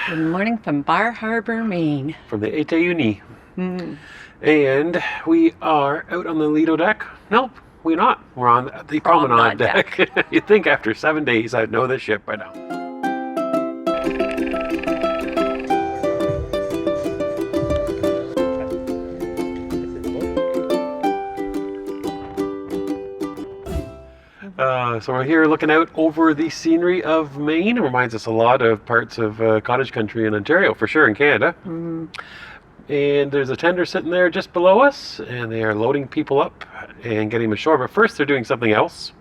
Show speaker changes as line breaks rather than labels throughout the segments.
Good morning from Bar Harbor, Maine.
From the Ete Uni. And we are out on the Lido deck. Nope, we're not. We're on the promenade deck. You'd think after 7 days I'd know this ship by now. So we're here looking out over the scenery of Maine. It reminds us a lot of parts of cottage country in Ontario, for sure, in Canada. And there's a tender sitting there just below us, and they are loading people up and getting them ashore. But first, they're doing something else.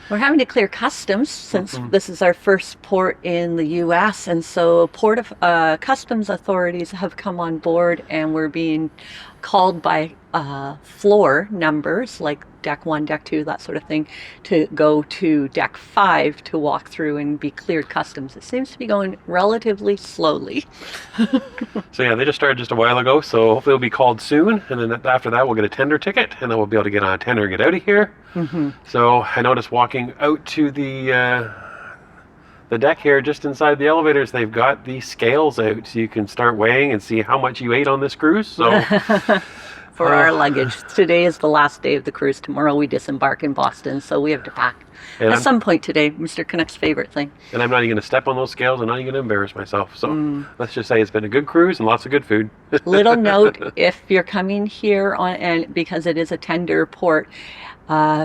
We're having to clear customs since this is our first port in the U.S. And so customs authorities have come on board, and we're being called by floor numbers like deck 1, deck 2, that sort of thing, to go to deck 5 to walk through and be cleared customs. It seems to be going relatively slowly.
So yeah, they just started just a while ago, so hopefully we'll be called soon, and then after that we'll get a tender ticket, and then we'll be able to get on a tender and get out of here. So I noticed walking out to the deck here, just inside the elevators, they've got the scales out, so you can start weighing and see how much you ate on this cruise. So
for our luggage. Today is the last day of the cruise. Tomorrow we disembark in Boston, so we have to pack at some point today. Mr. Canucks' favorite thing. And
I'm not even going to step on those scales. I'm not even going to embarrass myself. So let's just say it's been a good cruise and lots of good food.
Little note, if you're coming here and because it is a tender port,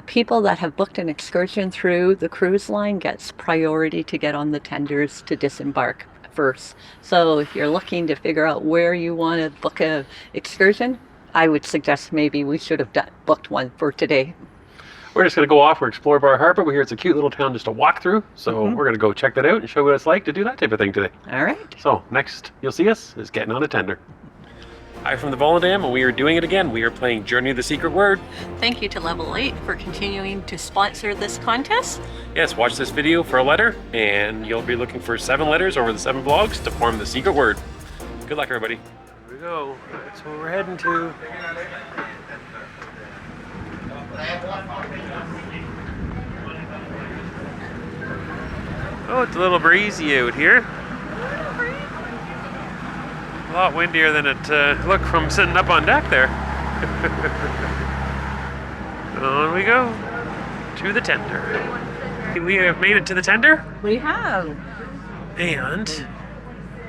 people that have booked an excursion through the cruise line gets priority to get on the tenders to disembark first. So if you're looking to figure out where you want to book a excursion, I would suggest maybe we should have booked one for today.
We're just going to go off. We're explore Bar Harbor. We hear it's a cute little town just to walk through. So we're going to go check that out and show you what it's like to do that type of thing today.
All right.
So next you'll see us is getting on a tender. Hi from the Volendam, and we are doing it again. We are playing Journey of the Secret Word.
Thank you to Level 8 for continuing to sponsor this contest.
Yes, watch this video for a letter, and you'll be looking for 7 letters over the 7 vlogs to form the secret word. Good luck, everybody. Here we go. That's what we're heading to. Oh, it's a little breezy out here. A lot windier than it looked from sitting up on deck there. On we go to the tender. We have made it to the tender.
We have.
And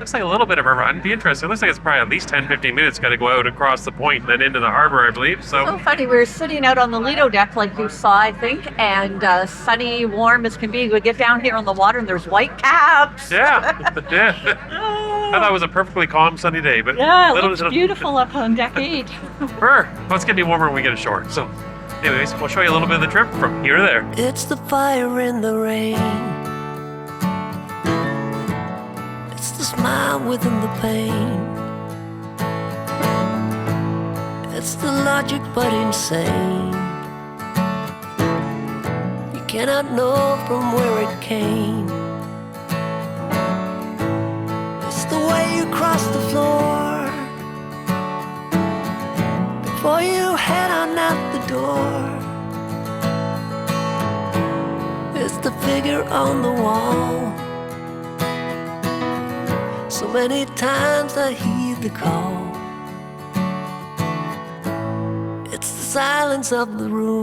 looks like a little bit of a run. Be interesting. Looks like it's probably at least 10-15 minutes. Got to go out across the point and then into the harbor, I believe.
So funny. We were sitting out on the Lido deck, like you saw, I think, and sunny, warm as can be. We get down here on the water, and there's white caps.
Yeah, yeah. I thought it was a perfectly calm, sunny day, but
yeah, it looks beautiful up on deck 8.
Well, it's gonna be warmer when we get ashore. So, anyways, we'll show you a little bit of the trip from here to there.
It's the fire in the rain. It's the smile within the pain. It's the logic but insane. You cannot know from where it came. It's the way you cross the floor before you head on out the door. It's the figure on the wall. So many times I heed the call. It's the silence of the room,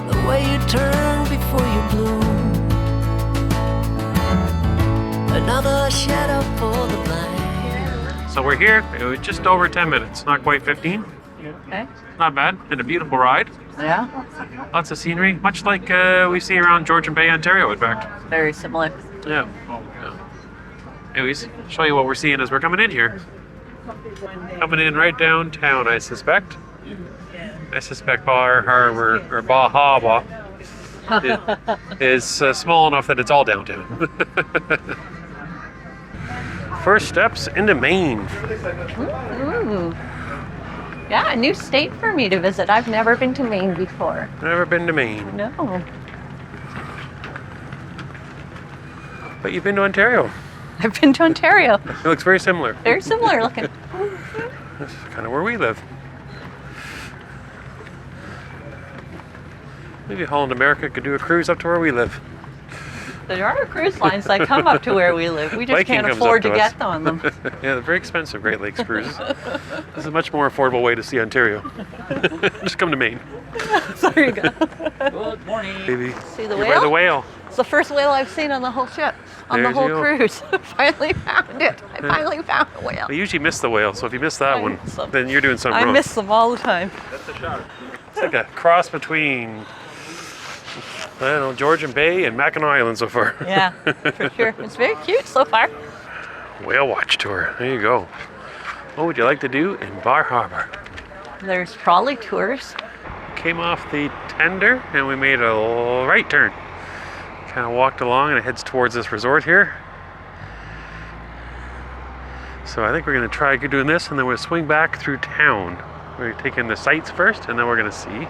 the way you turn before you bloom. Another shadow for the blind.
So we're here. It was just over 10 minutes, not quite 15.
Okay.
Not bad. And a beautiful ride.
Yeah.
Lots of scenery, much like we see around Georgian Bay, Ontario, in fact.
Very similar.
Yeah. Anyways, show you what we're seeing as we're coming in here. Coming in right downtown, I suspect. I suspect Bar Harbor, or Bar Harbor, is small enough that it's all downtown. First steps into Maine.
Ooh. Yeah, a new state for me to visit. I've never been to Maine before.
Never been to Maine.
No.
But you've been to Ontario.
I've been to Ontario.
It looks very similar.
Very similar looking.
That's kind of where we live. Maybe Holland America could do a cruise up to where we live.
There are cruise lines that come up to where we live. We just
Viking
can't
comes
afford
up
to
to us.
get on them.
Yeah, they're very expensive Great Lakes cruises. This is a much more affordable way to see Ontario. Just come to Maine.
There you go.
Good morning.
Baby.
See the
You're by the
whale?
whale.
It's the first whale I've seen on the whole ship, on the
There's
whole
the whale.
cruise. Finally found it. I finally found a whale.
I usually miss the whale, so if you miss that
I
one,
miss them.
then you're doing something
I
wrong.
miss them all the time.
It's like a cross between, I don't know, Georgian Bay and Mackinac Island so far.
Yeah, for sure. It's very cute so far.
Whale watch tour. There you go. What would you like to do in Bar Harbor?
There's trolley tours.
Came off the tender and we made a right turn. Kind of walked along and it heads towards this resort here. So I think we're going to try doing this and then we'll swing back through town. We're going to take in the sights first and then we're going to see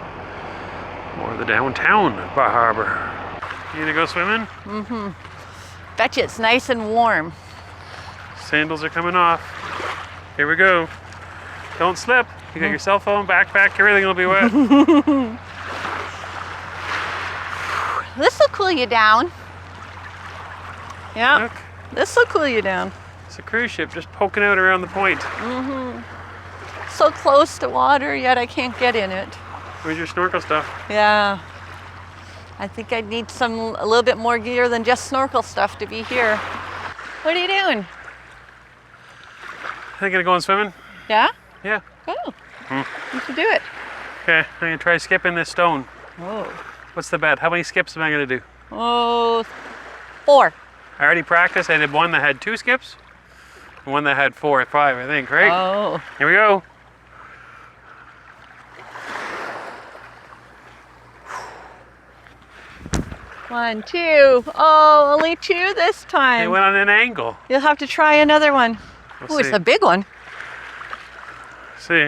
more of the downtown Bar Harbor. You gonna go swimming?
Mm-hmm. Bet you it's nice and warm.
Sandals are coming off. Here we go. Don't slip. You got your cell phone, backpack, everything will be wet.
This will cool you down. Yeah,
Look,
this will cool you down.
it's a cruise ship just poking out around the point.
So close to water, yet I can't get in it.
Where's your snorkel stuff?
Yeah. I think I'd need a little bit more gear than just snorkel stuff to be here. What are you doing?
I gonna go on swimming?
Yeah?
Yeah.
Go. You should do it.
Okay, I'm gonna try skipping this stone.
Oh.
What's the bet? How many skips am I gonna do?
Oh, 4.
I already practiced. I did one that had 2 skips, and one that had 4 or 5, I think, right?
Oh.
Here we go.
One, 2. Oh, only 2 this
They
time.
went on an angle.
You'll have to try another one.
We'll
Oh, it's
see.
a big one.
See.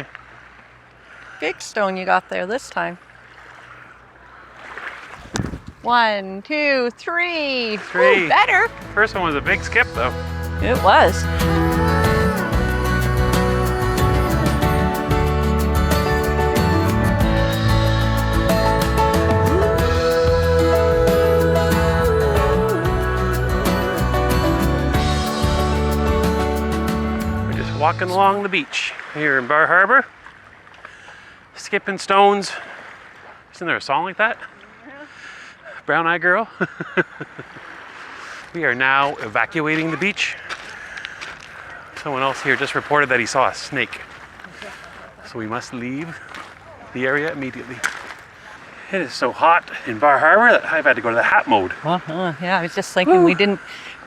Big stone you got there this time. 1, 2, 3.
3.
Ooh, better.
First one was a big skip, though.
It was.
We're just walking along the beach here in Bar Harbor. Skipping stones. Isn't there a song like that? Brown Eye Girl. We are now evacuating the beach. Someone else here just reported that he saw a snake. So we must leave the area immediately. It is so hot in Bar Harbor that I've had to go to the hat mode.
Yeah, I was just thinking we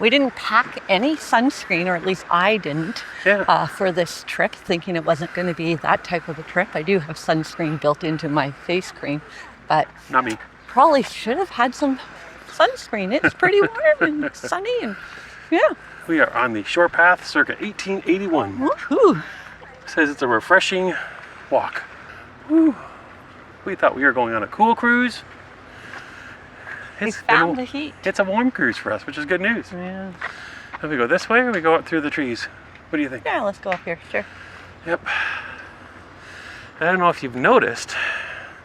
didn't pack any sunscreen, or at least I didn't,
Yeah.
for this trip, thinking it wasn't going to be that type of a trip. I do have sunscreen built into my face cream, but
Not me.
probably should have had some sunscreen. It's pretty warm and sunny, and yeah.
We are on the shore path circa 1881.
Woohoo!
Says it's a refreshing walk. Whew. We thought we were going on a cool cruise.
We
It's
found the heat.
It's a warm cruise for us, which is good news.
Yeah.
If we go this way or we go up through the trees? What do you think?
Yeah, let's go up here. Sure.
Yep. I don't know if you've noticed,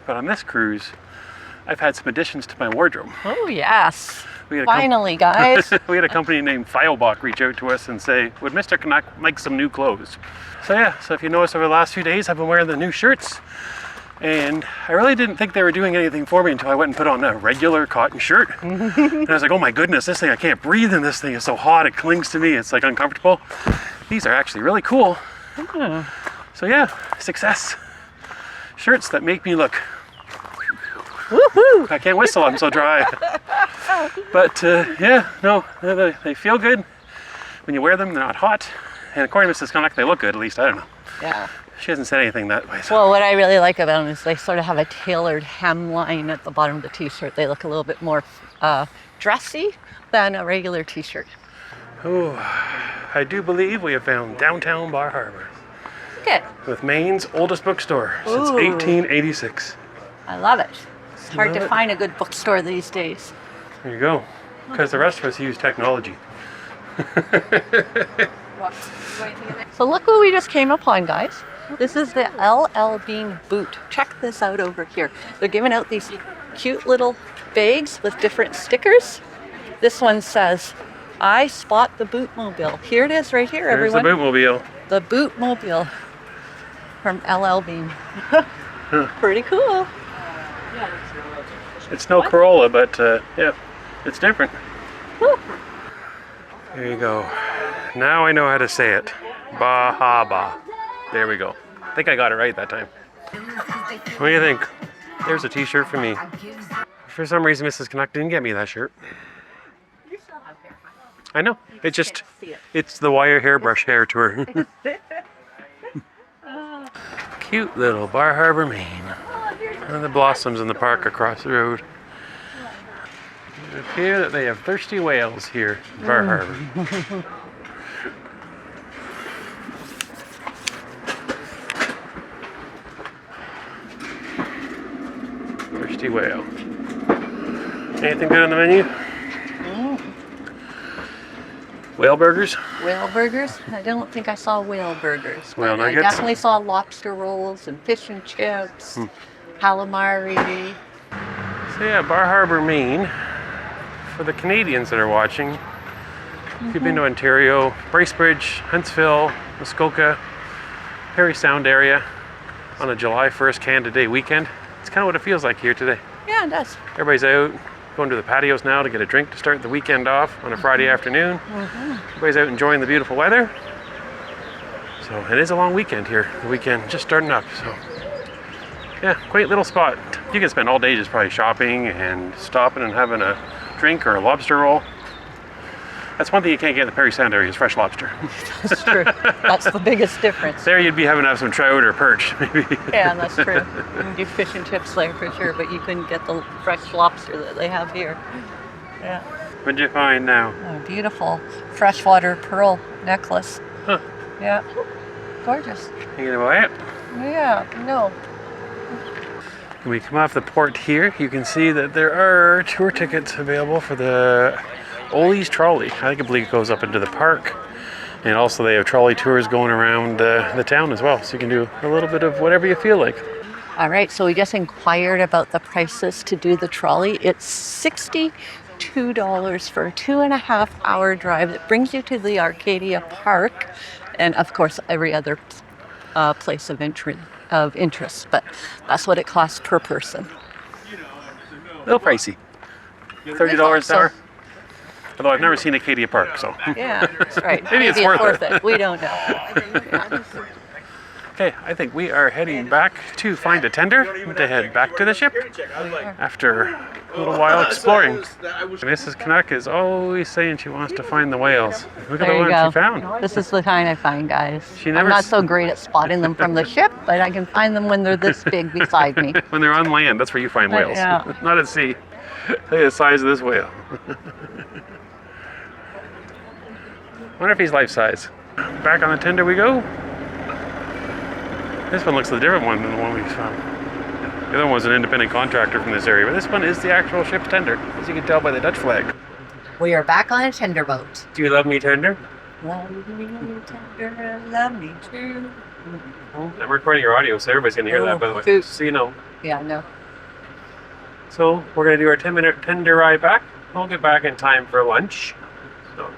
but on this cruise, I've had some additions to my wardrobe.
Oh yes.
We had a
Finally, guys.
we had a company named Feilbach reach out to us and say, would Mr. Canuck like some new clothes? So yeah, so if you notice over the last few days, I've been wearing the new shirts. And I really didn't think they were doing anything for me until I went and put on a regular cotton shirt. And I was like, oh my goodness, this thing, I can't breathe in this thing. It's so hot, it clings to me, it's like uncomfortable. These are actually really cool. So yeah, success. Shirts that make me look,
Woohoo!
I can't whistle, I'm so dry. But yeah, no, they feel good. When you wear them, they're not hot. And according to Mrs. Canuck, they look good, at least, I don't know.
Yeah.
She hasn't said anything that way. So.
Well, what I really like about them is they sort of have a tailored hemline at the bottom of the t-shirt. They look a little bit more dressy than a regular t-shirt.
Oh, I do believe we have found downtown Bar Harbor
Good.
with Maine's oldest bookstore since
Ooh.
1886.
I love it. It's hard to
Love it.
find a good bookstore these days.
There you go. Because the rest of us use technology.
So look what we just came upon, guys. This is the LL Bean boot. Check this out over here. They're giving out these cute little bags with different stickers. This one says, I spot the bootmobile. Here it is right here,
There's
everyone.
the bootmobile.
The bootmobile from LL Bean. Pretty cool.
It's no Corolla, but yeah, it's different. There you go. Now I know how to say it. Bahaba. There we go. I think I got it right that time. What do you think? There's a t-shirt for me. For some reason, Mrs. Canuck didn't get me that shirt. I know. It's just, it's the wire hairbrush hair tour. Cute little Bar Harbor, Maine. And the blossoms in the park across the road. It appears that they have thirsty whales here in Bar Harbor. Thirsty whale. Anything good on the menu? Whale burgers?
Whale burgers? I don't think I saw whale burgers.
Whale
but I
nuggets?
definitely saw lobster rolls and fish and chips, calamari.
So yeah, Bar Harbor, Maine. For the Canadians that are watching, if you've been to Ontario, Bracebridge, Huntsville, Muskoka, Parry Sound area on a July 1st Canada Day weekend, it's kind of what it feels like here today.
Yeah, it does.
Everybody's out, going to the patios now to get a drink to start the weekend off on a Friday afternoon. Everybody's out enjoying the beautiful weather. So it is a long weekend here. The weekend just starting up. So yeah, quaint little spot. You can spend all day just probably shopping and stopping and having a drink or a lobster roll. That's one thing you can't get in the Parry Sound area is fresh lobster.
That's true. That's the biggest difference.
There you'd be having to have some trout or perch, maybe.
Yeah, that's true. You can do fish and chips there for sure, but you couldn't get the fresh lobster that they have here. Yeah.
What'd you find now?
Oh, beautiful freshwater pearl necklace.
Huh.
Yeah. Gorgeous.
You gonna buy it?
Yeah, no.
When we come off the port here, you can see that there are tour tickets available for the Ole's Trolley. I believe it goes up into the park. And also they have trolley tours going around the town as well. So you can do a little bit of whatever you feel like.
All right, so we just inquired about the prices to do the trolley. It's $62 for a 2.5 hour drive. It brings you to the Arcadia Park and, of course, every other place of interest. But that's what it costs per person.
A little pricey. $30 an hour. Although I've never seen Acadia Park, so.
Yeah, that's right.
Maybe it's worth it.
We don't know.
Okay, I think we are heading back to find a tender to head back to the ship after a little while exploring. Mrs. Canuck is always saying she wants to find the whales. Look at
There
the
you
ones
go.
she found.
This is the kind I find, guys.
She
I'm
never
not
s-
so great at spotting them from the ship, but I can find them when they're this big beside me.
When they're on land, that's where you find whales.
Yeah.
Not at sea. Look at the size of this whale. Wonder if he's life size. Back on the tender we go. This one looks a different one than the one we found. The other one was an independent contractor from this area, but this one is the actual ship's tender, as you can tell by the Dutch flag.
We are back on a tender boat.
Do you love me, tender?
Love me tender, love me true.
I'm recording your audio, so everybody's going to hear that, by the way.
Cool.
So you know.
Yeah, no.
So we're going to do our 10-minute tender ride back. We'll get back in time for lunch. So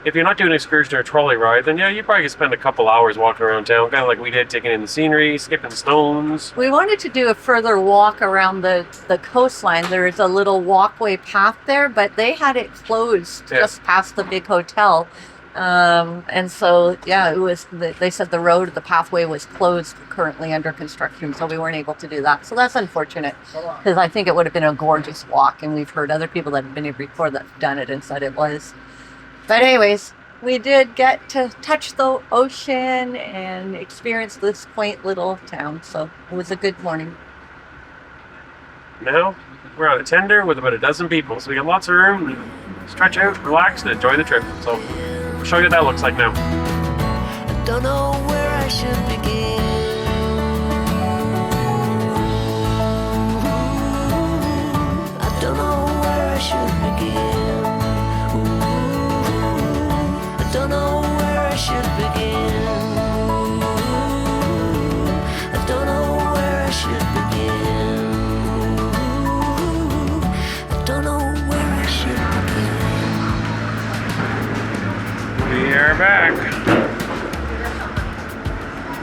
if you're not doing an excursion or a trolley ride, then yeah, you probably could spend a couple hours walking around town, kind of like we did, taking in the scenery, skipping stones.
We wanted to do a further walk around the coastline. There's a little walkway path there, but they had it closed
Yeah.
just past the big hotel. And so, yeah, it was. They said the pathway was closed, currently under construction, so we weren't able to do that. So that's unfortunate, because I think it would have been a gorgeous walk, and we've heard other people that have been here before that have done it and said it was. But anyways, we did get to touch the ocean and experience this quaint little town, so it was a good morning.
Now we're on a tender with about a dozen people, so we got lots of room to stretch out, relax, and enjoy the trip. So we'll show you what that looks like now.
I don't know where I should begin. I don't know where I should begin. I don't know where I should begin. I don't know where I should begin. I don't know where I should begin.
We are back.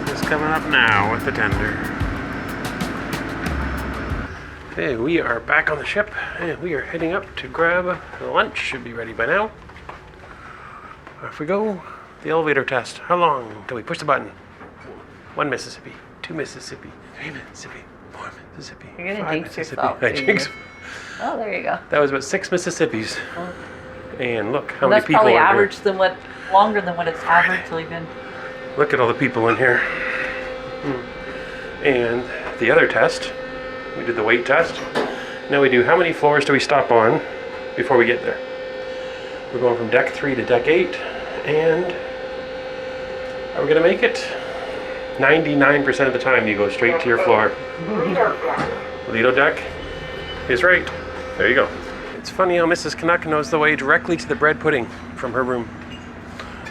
Just coming up now with the tender. Okay, we are back on the ship and we are heading up to grab the lunch. Should be ready by now. Off we go. The elevator test. How long till we push the button? 1 Mississippi, 2 Mississippi, 3 Mississippi, 4 Mississippi,
You're gonna
5
jinx
Mississippi.
yourself,
I
dude.
jinx.
Oh, there you go.
That was about 6 Mississippis. And look how
Well,
many
that's
people
probably
are
average than what, longer than what it's averagely been.
here. Look at all the people in here. And the other test, we did the weight test. Now we do how many floors do we stop on before we get there? We're going from deck 3 to deck 8. And are we gonna make it? 99% of the time you go straight to your floor. Lido deck is right. There you go. It's funny how Mrs. Canuck knows the way directly to the bread pudding from her room.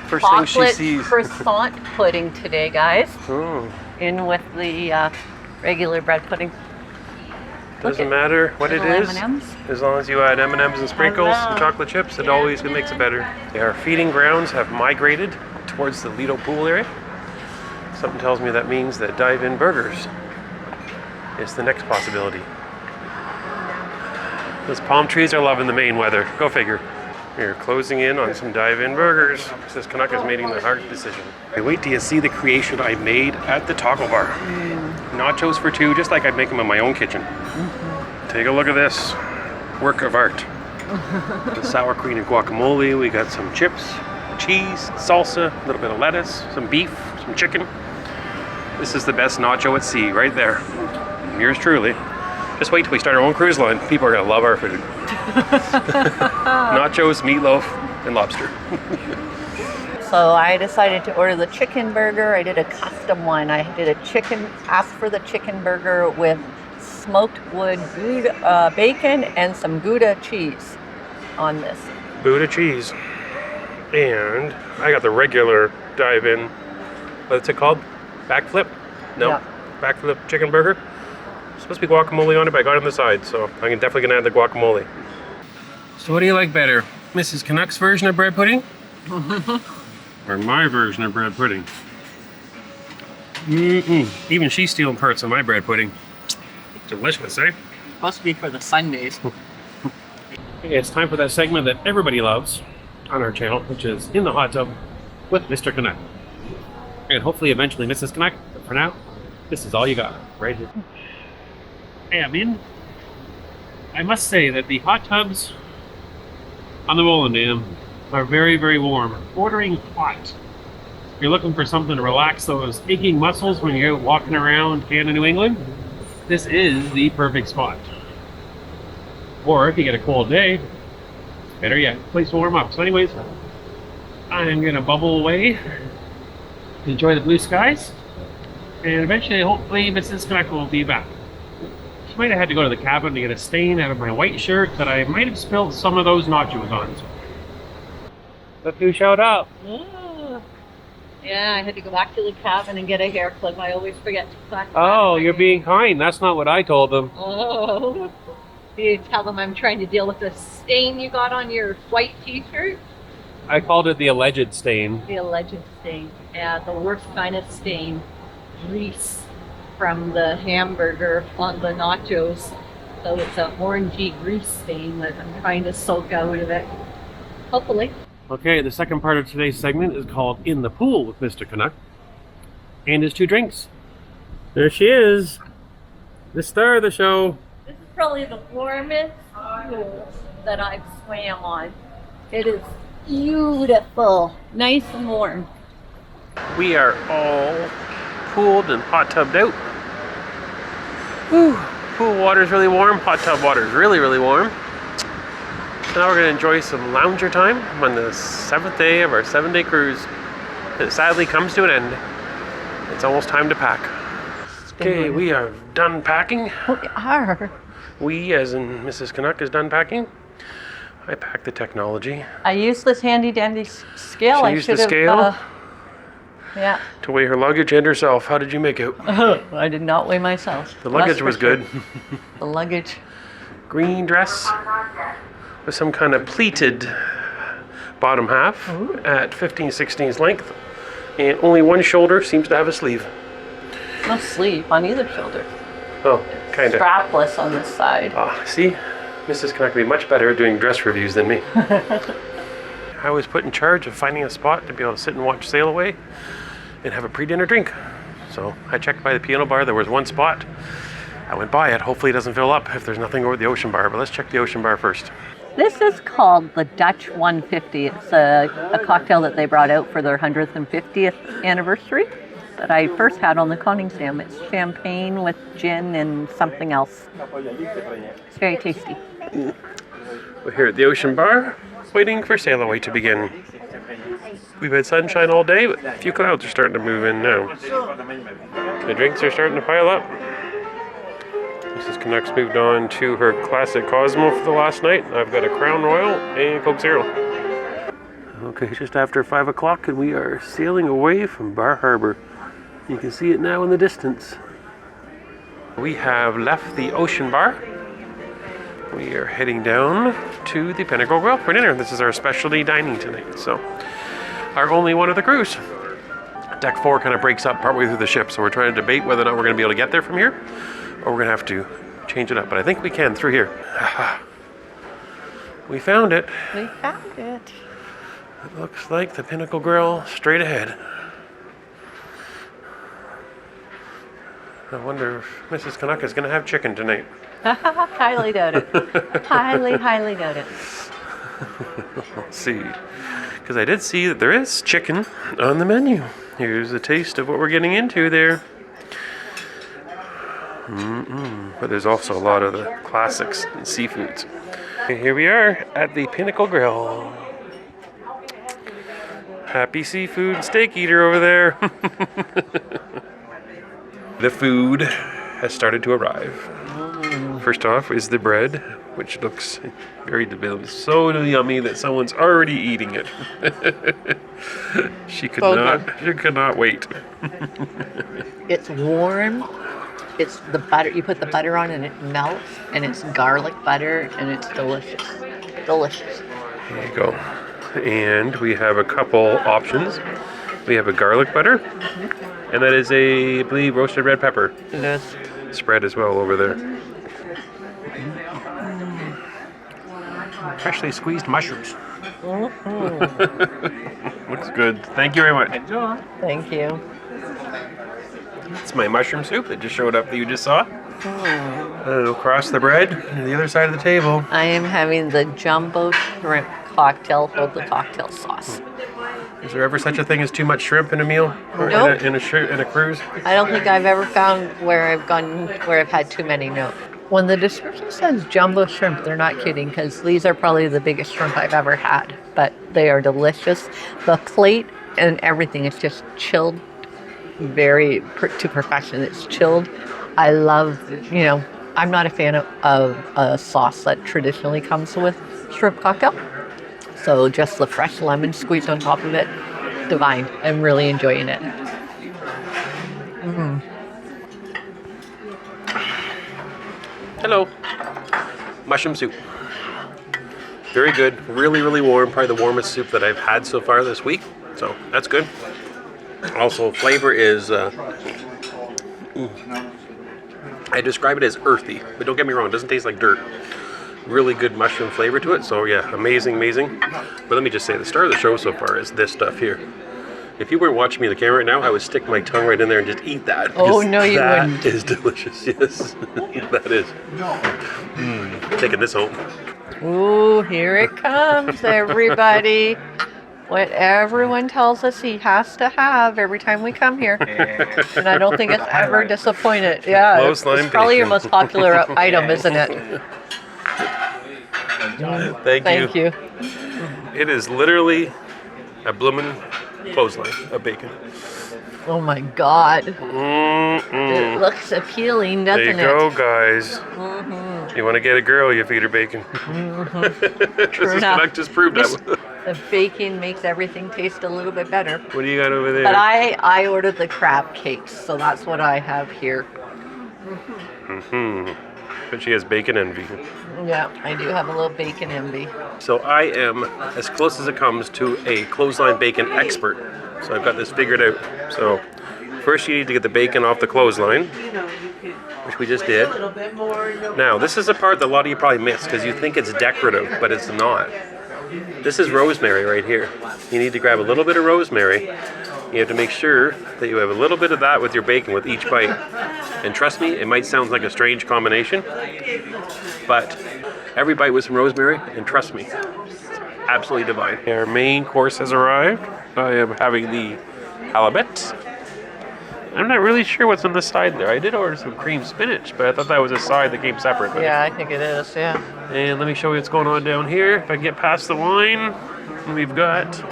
First thing she
Chocolate
sees.
croissant pudding today, guys.
Oh,
In with the regular bread pudding.
doesn't matter what it
little
is,
M&Ms.
as long as you add M&Ms and sprinkles and
Hello.
chocolate chips, it always makes it better. Our feeding grounds have migrated towards the Lido pool area. Something tells me that means that dive-in burgers is the next possibility. Those palm trees are loving the Maine weather. Go figure. We're closing in on some dive-in burgers. Mrs. Canuck is making the hard decision. Hey, wait till you see the creation I made at the taco bar. Nachos for 2, just like I'd make them in my own kitchen. Take a look at this work of art. The sour cream and guacamole. We got some chips, cheese, salsa, a little bit of lettuce, some beef, some chicken. This is the best nacho at sea, right there. Yours truly. Just wait till we start our own cruise line. People are gonna love our food. Nachos, meatloaf, and lobster.
So I decided to order the chicken burger. I did a custom one. I did asked for the chicken burger with smoked wood Gouda, bacon and some Gouda cheese on this.
Gouda cheese. And I got the regular dive-in, what's it called? Backflip? No.
Yeah.
Backflip chicken burger. Supposed to be guacamole on it, but I got it on the side, so I'm definitely gonna add the guacamole. So what do you like better? Mrs. Canuck's version of bread pudding? Or my version of bread pudding? Even she's stealing parts of my bread pudding. Delicious, eh?
Supposed to be for the Sundays.
It's time for that segment that everybody loves on our channel, which is In the Hot Tub with Mr. Canuck. And hopefully eventually Mrs. Canuck, but for now, this is all you got, right here. Hey, I must say that the hot tubs on the Volendam are very, very warm, bordering hot. If you're looking for something to relax those aching muscles when you're out walking around Canada, New England, this is the perfect spot. Or if you get a cold day, better yet, place to warm up. So anyways, I'm gonna bubble away, enjoy the blue skies, and eventually, hopefully, Mrs. Canuck will be back. She might have had to go to the cabin to get a stain out of my white shirt that I might have spilled some of those nachos on. Look who showed up.
Yeah, I had to go back to the cabin and get a hair clip. I always forget to collect.
Oh, you're being kind. That's not what I told them.
Oh. You tell them I'm trying to deal with the stain you got on your white t-shirt?
I called it the alleged stain.
The alleged stain. Yeah, the worst kind of stain. Grease from the hamburger on the nachos. So it's an orangey grease stain that I'm trying to soak out of it. Hopefully.
Okay, the second part of today's segment is called In the Pool with Mr. Canuck and his 2 drinks. There she is, the star of the show.
This is probably the warmest pool that I've swam on. It is beautiful, nice and warm.
We are all pooled and hot tubbed out. Whew. Pool water is really warm, hot tub water is really, really warm. Now we're going to enjoy some lounger time on the 7th day of our 7-day cruise. It sadly comes to an end. It's almost time to pack. Okay, we are done packing.
We are.
We, as in Mrs. Canuck, is done packing. I packed the technology.
I used this handy dandy scale.
She
I
used
should
the
have.
scale?
Yeah.
To weigh her luggage and herself. How did you make out?
I did not weigh myself.
The luggage was good.
The luggage.
Green dress with some kind of pleated bottom half at 15/16 length, and only one shoulder seems to have a sleeve.
No sleeve on either shoulder.
Oh, kind of.
Strapless on this side.
See, Mrs. Canuck would be much better at doing dress reviews than me. I was put in charge of finding a spot to be able to sit and watch sail away and have a pre-dinner drink. So I checked by the piano bar. There was one spot. I went by it. Hopefully it doesn't fill up if there's nothing over at the ocean bar, but let's check the ocean bar first.
This is called the Dutch 150. It's a cocktail that they brought out for their 150th anniversary that I first had on the Koningsdam. It's champagne with gin and something else. It's very tasty.
We're here at the ocean bar, waiting for sail away to begin. We've had sunshine all day, but a few clouds are starting to move in now. The drinks are starting to pile up. Mrs. Canucks moved on to her classic Cosmo for the last night. I've got a Crown Royal and Coke Zero. Okay, just after 5 o'clock and we are sailing away from Bar Harbor. You can see it now in the distance. We have left the ocean bar. We are heading down to the Pinnacle Grill for dinner. This is our specialty dining tonight, so our only one of the cruise. Deck 4 kind of breaks up partway through the ship, so we're trying to debate whether or not we're going to be able to get there from here, or we're going to have to change it up. But I think we can through here. We found it.
We found it.
It looks like the Pinnacle Grill straight ahead. I wonder if Mrs. Canuck is going to have chicken tonight.
Highly doubt it. Highly doubt it.
Let's see. Because I did see that there is chicken on the menu. Here's a taste of what we're getting into there. But there's also a lot of the classics and seafoods. And here we are at the Pinnacle Grill. Happy seafood steak eater over there. The food has started to arrive. First off is the bread, which looks very delicious. So yummy that someone's already eating it. She could not wait.
It's warm. It's the butter. You put the butter on and it melts, and it's garlic butter, and it's delicious. Delicious.
There you go. And we have a couple options. We have a garlic butter, and that is a, I believe, roasted red pepper.
It is.
Spread as well over there. Freshly squeezed mushrooms. Looks good. Thank you very much.
Thank you.
It's my mushroom soup that just showed up that you just saw. And across the bread to the other side of the table.
I am having the jumbo shrimp cocktail with the cocktail sauce.
Is there ever such a thing as too much shrimp in a meal? Or
Nope.
in a cruise?
I don't think I've ever found where I've had too many. No. When the description says jumbo shrimp, they're not kidding, because these are probably the biggest shrimp I've ever had. But they are delicious. The plate and everything is just chilled to perfection. It's chilled. I love, I'm not a fan of a sauce that traditionally comes with shrimp cocktail. So just the fresh lemon squeezed on top of it, divine. I'm really enjoying it.
Hello. Mushroom soup. Very good. Really, really warm. Probably the warmest soup that I've had so far this week. So that's good. Also, flavor is, I describe it as earthy, but don't get me wrong, it doesn't taste like dirt. Really good mushroom flavor to it, so yeah, amazing. But let me just say, the star of the show so far is this stuff here. If you weren't watching me on the camera right now, I would stick my tongue right in there and just eat that.
Oh, no, you wouldn't.
That is delicious, yes. That is. Taking this home.
Ooh, here it comes, everybody. What everyone tells us he has to have every time we come here. And I don't think it's ever disappointed. Yeah, it's probably your most popular item, isn't it?
Thank you.
you.
It is literally a bloomin' clothesline of bacon.
Oh my God. It looks appealing, doesn't it?
There you go, guys. You want to get a girl, you feed her bacon.
True enough.
Canuck just proved that.
The bacon makes everything taste a little bit better.
What do you got over there?
But I ordered the crab cakes, so that's what I have here.
but she has bacon envy.
Yeah, I do have a little bacon envy.
So I am as close as it comes to a clothesline bacon expert. So I've got this figured out. So first you need to get the bacon off the clothesline, which we just did. Now this is a part that a lot of you probably miss because you think it's decorative, but it's not. This is rosemary right here. You need to grab a little bit of rosemary. You have to make sure that you have a little bit of that with your bacon with each bite. And trust me, it might sound like a strange combination, but every bite with some rosemary, and trust me, it's absolutely divine. Our main course has arrived. I am having the halibut. I'm not really sure what's on the side there. I did order some cream spinach, but I thought that was a side that came separate. But
Yeah, I think it is, yeah.
and let me show you what's going on down here. If I can get past the wine, we've got...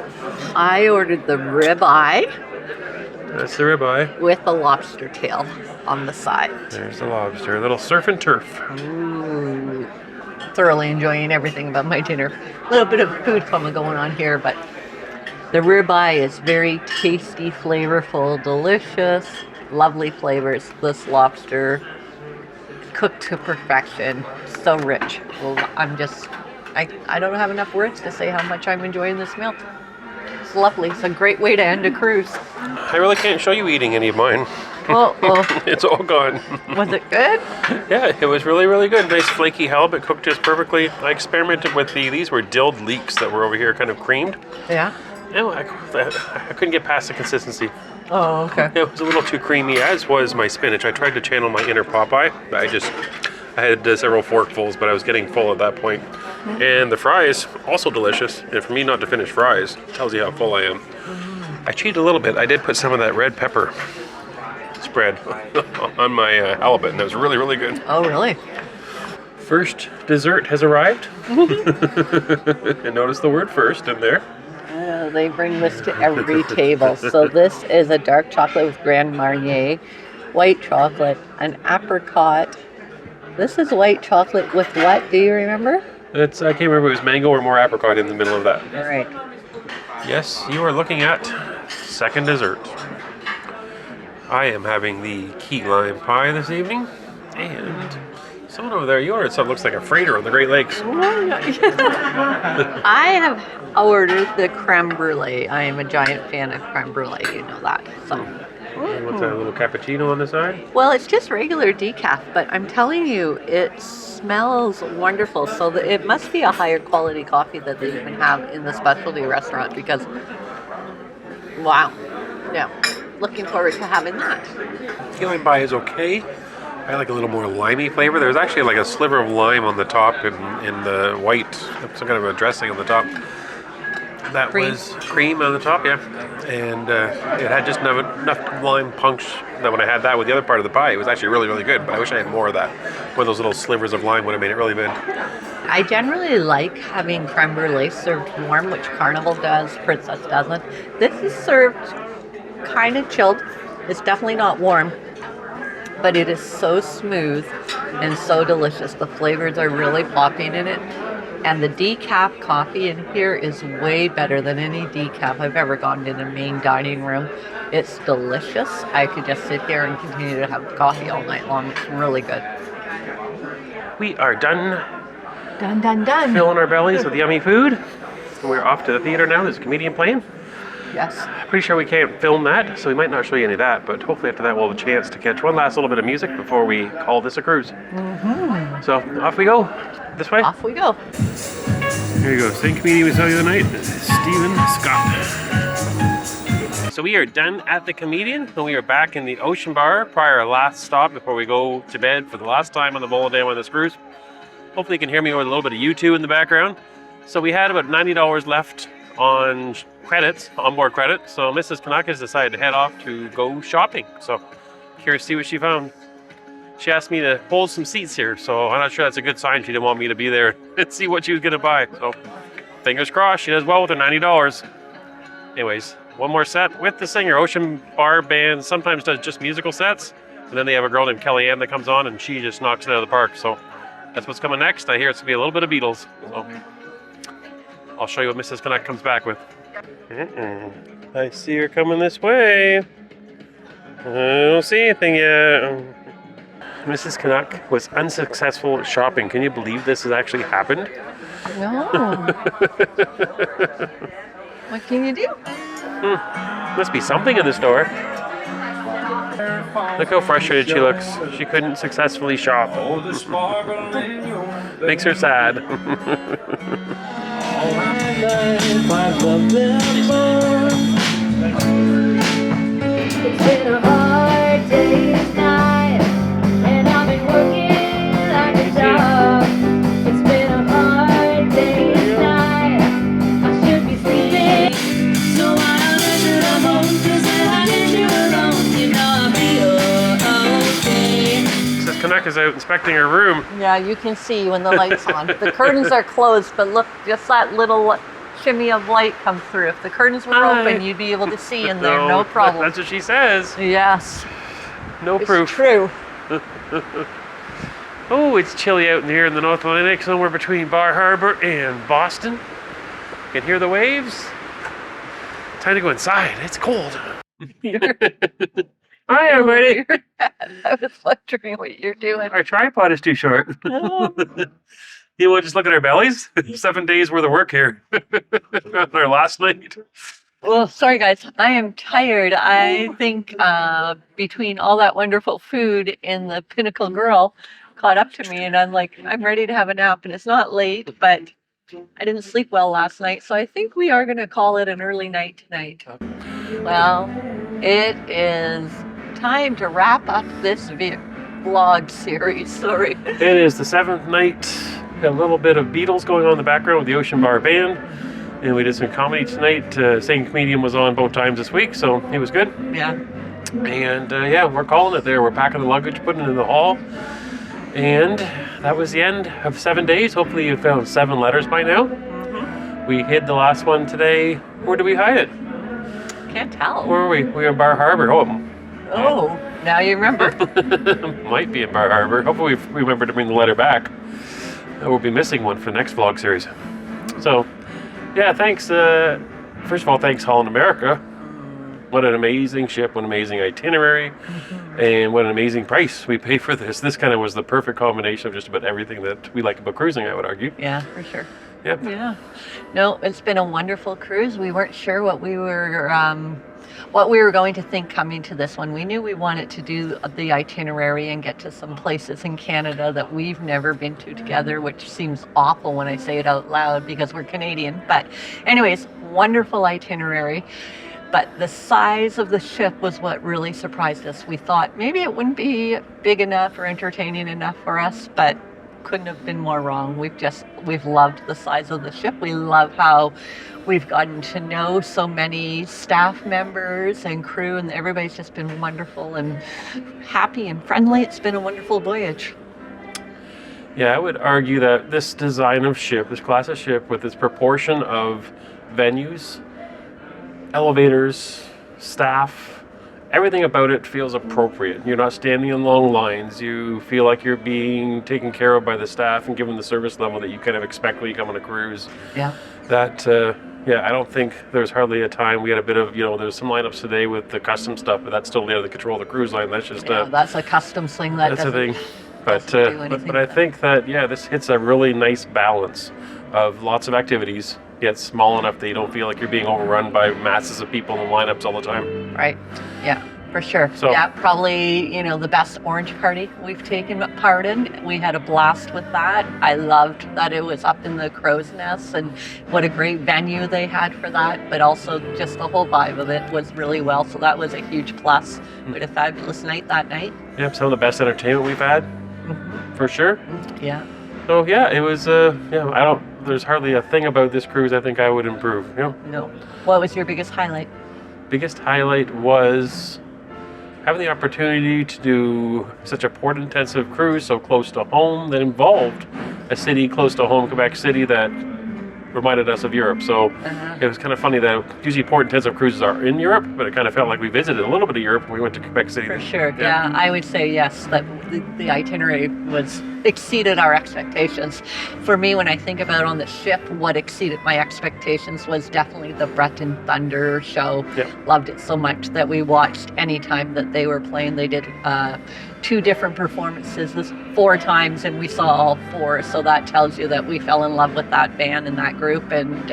I ordered the ribeye
That's the ribeye.
with a lobster tail on the side.
There's the lobster. A little surf and turf.
Ooh. Thoroughly enjoying everything about my dinner. A little bit of food coma going on here, but the ribeye is very tasty, flavorful, delicious, lovely flavors. This lobster cooked to perfection, so rich. Well, I don't have enough words to say how much I'm enjoying this meal. It's lovely. It's a great way to end a cruise.
I really can't show you eating any of mine.
Oh,
It's all gone.
was it good?
Yeah, it was really, really good. Nice flaky halibut, cooked just perfectly. I experimented with these were dilled leeks that were over here kind of creamed.
Yeah.
No, I couldn't get past the consistency.
Oh, okay.
It was a little too creamy, as was my spinach. I tried to channel my inner Popeye. I had several forkfuls, but I was getting full at that point. And the fries, also delicious. And for me not to finish fries, tells you how full I am. I cheated a little bit. I did put some of that red pepper spread on my halibut, and it was really, really good.
Oh, really?
First dessert has arrived. And notice the word first in there.
They bring this to every table. So this is a dark chocolate with Grand Marnier, white chocolate, an apricot. This is white chocolate with what? Do you remember?
I can't remember if it was mango or more apricot in the middle of that.
All right.
Yes, you are looking at second dessert. I am having the key lime pie this evening, and someone over there, you ordered something that looks like a freighter on the Great Lakes.
I have ordered the creme brulee. I am a giant fan of creme brulee. You know that. So.
And what's that, a little cappuccino on the side?
Well, it's just regular decaf, but I'm telling you, it smells wonderful. So it must be a higher quality coffee that they even have in the specialty restaurant because, wow. Yeah. Looking forward to having that.
Key lime pie is okay. I like a little more limey flavor. There's actually like a sliver of lime on the top and the white, some kind of a dressing on the top. That
Cream.
was cream on the top, yeah. And it had just enough lime punch that when I had that with the other part of the pie, it was actually really, really good. But I wish I had more of that. One of those little slivers of lime would have made it really good.
I generally like having creme brulee served warm, which Carnival does, Princess doesn't. This is served kind of chilled. It's definitely not warm, but it is so smooth and so delicious. The flavors are really popping in it. And the decaf coffee in here is way better than any decaf I've ever gotten in a Maine dining room. It's delicious. I could just sit here and continue to have coffee all night long. It's really good.
We are done
Done.
filling our bellies with yummy food. And we're off to the theater now. There's a comedian playing.
Yes.
Pretty sure we can't film that, so we might not show you any of that, but hopefully after that we'll have a chance to catch one last little bit of music before we call this a cruise. Mm-hmm. So off we go. This way?
Off we go.
Here you go. Same comedian we saw the other night, Stephen Scott. So we are done at the comedian, and we are back in the Ocean Bar prior to our last stop before we go to bed for the last time on the Volendam on this cruise. Hopefully you can hear me with a little bit of U2 in the background. So we had about $90 left on credits, onboard credit. So Mrs. Canucks decided to head off to go shopping. So curious to see what she found. She asked me to hold some seats here, so I'm not sure that's a good sign. She didn't want me to be there and see what she was going to buy. So fingers crossed, she does well with her $90. Anyways, one more set with the singer. Ocean Bar Band sometimes does just musical sets. And then they have a girl named Kellyanne that comes on and she just knocks it out of the park. So that's what's coming next. I hear it's going to be a little bit of Beatles. So I'll show you what Mrs. Canuck comes back with. I see her coming this way. I don't see anything yet. Mrs. Canuck was unsuccessful at shopping. Can you believe this has actually happened?
No. What can you do?
Must be something in the store. Look how frustrated she looks. She couldn't successfully shop. Makes her sad.
It's been a hard day's night, and I've been working like a dog. It's been a hard day's night, I should be sleeping. So I don't let I'm home, 'cause if I leave you alone, you know I'll be okay.
Mrs. Canuck is out inspecting her room.
Yeah, you can see when the light's on. The curtains are closed, but look, just that little shimmy of light comes through. If the curtains were open, you'd be able to see in there, no problem.
That's what she says.
Yes,
No
it's
proof.
true.
Oh, it's chilly out in here in the North Atlantic, somewhere between Bar Harbor and Boston. You can hear the waves. Time to go inside. It's cold. Hi, everybody.
I was wondering what you're doing.
Our tripod is too short. You want to just look at our bellies? 7 days worth of work here. Our last night.
Well, sorry guys, I am tired. I think between all that wonderful food in the Pinnacle Grill caught up to me, and I'm like, I'm ready to have a nap. And it's not late, but I didn't sleep well last night, so I think we are going to call it an early night tonight. Well, it is time to wrap up this vlog series. Sorry.
It is the 7th night. Got a little bit of Beatles going on in the background with the Ocean Bar Band. And we did some comedy tonight. Same comedian was on both times this week, so it was good.
Yeah.
And yeah, we're calling it there. We're packing the luggage, putting it in the hall. And that was the end of 7 days. Hopefully you found 7 letters by now.
Mm-hmm.
We hid the last one today. Where did we hide it?
Can't tell.
Where were we? We were in Bar Harbor. Oh,
Now you remember.
might be in Bar Harbor. Hopefully we remember to bring the letter back. We'll be missing one for the next vlog series. So, yeah, thanks. First of all, thanks Holland America. What an amazing ship, what an amazing itinerary, and what an amazing price we pay for this. This kind of was the perfect combination of just about everything that we like about cruising, I would argue.
Yeah, for sure.
Yep.
Yeah. No, it's been a wonderful cruise. We weren't sure what we were going to think coming to this one. We knew we wanted to do the itinerary and get to some places in Canada that we've never been to together, which seems awful when I say it out loud because we're Canadian. But anyways, wonderful itinerary. But the size of the ship was what really surprised us. We thought maybe it wouldn't be big enough or entertaining enough for us, but couldn't have been more wrong. We've loved the size of the ship. We love how we've gotten to know so many staff members and crew, and everybody's just been wonderful and happy and friendly. It's been a wonderful voyage.
Yeah, I would argue that this design of ship, this class of ship with its proportion of venues, elevators, staff, everything about it feels appropriate. You're not standing in long lines. You feel like you're being taken care of by the staff and given the service level that you kind of expect when you come on a cruise.
Yeah.
That, yeah, I don't think there's hardly a time. We had a bit of, there's some lineups today with the custom stuff, but that's still under the control of the cruise line. That's just
that's a custom thing that
that's the
doesn't,
thing. But
doesn't do anything
but I
for
think that, yeah, this hits a really nice balance of lots of activities, yet small enough that you don't feel like you're being overrun by masses of people in lineups all the time.
Right. Yeah, for sure.
So-
yeah, probably, the best orange party we've taken part in. We had a blast with that. I loved that it was up in the Crow's Nest, and what a great venue they had for that, but also just the whole vibe of it was really well. So that was a huge plus. We had a fabulous night that night.
Yep, some of the best entertainment we've had, for sure.
Yeah.
So yeah, it was, there's hardly a thing about this cruise I think I would improve,
No. What was your biggest highlight?
Biggest highlight was having the opportunity to do such a port-intensive cruise so close to home that involved a city close to home, Quebec City, that reminded us of Europe. So it was kind of funny that usually port-intensive cruises are in Europe, but it kind of felt like we visited a little bit of Europe when we went to Quebec City.
For sure. Yeah, I would say yes, that
the itinerary was exceeded our expectations. For me, when I think about on the ship, what exceeded my expectations was definitely the Breton Thunder show.
Yep.
Loved it so much that we watched any time that they were playing. They did 2 different performances 4 times, and we saw all 4. So that tells you that we fell in love with that band and that group, and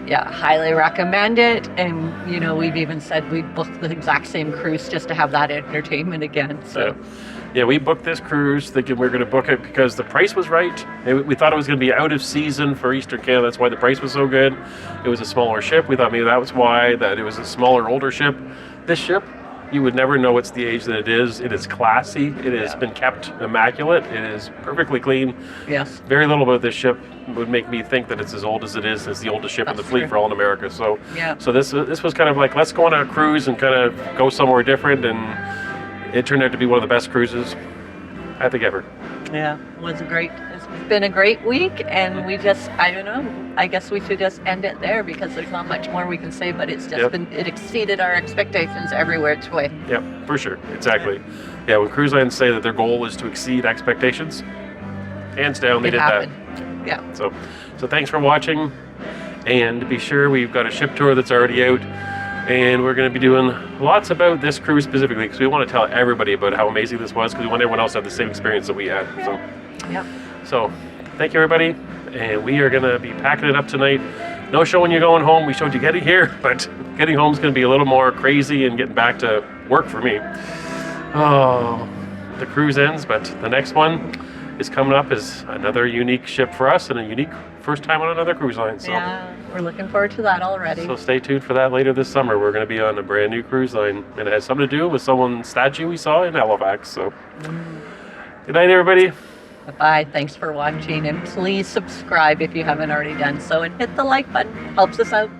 yeah, highly recommend it. And you know, we've even said we'd book the exact same cruise just to have that entertainment again. So
Yeah, we booked this cruise thinking we were going to book it because the price was right. We thought it was going to be out of season for Eastern Canada. That's why the price was so good. It was a smaller ship. We thought maybe that was why, that it was a smaller, older ship. This ship, you would never know it's the age that it is. It is classy. It has been kept immaculate. It is perfectly clean.
yes,
Very little about this ship would make me think that it's as old as it is. It's the oldest ship in the
That's
fleet
true.
for Holland America. So,
Yeah.
so this was kind of like, let's go on a cruise and kind of go somewhere different. And it turned out to be one of the best cruises I think ever.
yeah, it was it's been a great week, and we just, I don't know, I guess we should just end it there because there's not much more we can say, but it's just it exceeded our expectations everywhere it's way.
Yep, for sure. Exactly. Yeah, when cruise lines say that their goal is to exceed expectations, hands down, they
It
did
happened.
that.
Yeah.
So thanks for watching, and be sure we've got a ship tour that's already out, and we're going to be doing lots about this cruise specifically because we want to tell everybody about how amazing this was because we want everyone else to have the same experience that we had.
Yeah.
So thank you, everybody, and we are going to be packing it up tonight. No showing you going home. We showed you getting here, but getting home is going to be a little more crazy and getting back to work for me. Oh, the cruise ends, but the next one is coming up as another unique ship for us and a unique first time on another cruise line. So,
Yeah, we're looking forward to that already.
so stay tuned for that later this summer. We're going to be on a brand new cruise line, and it has something to do with someone's statue we saw in Halifax. So, good night, everybody.
Bye. Thanks for watching, and please subscribe if you haven't already done so, and hit the like button. Helps us out.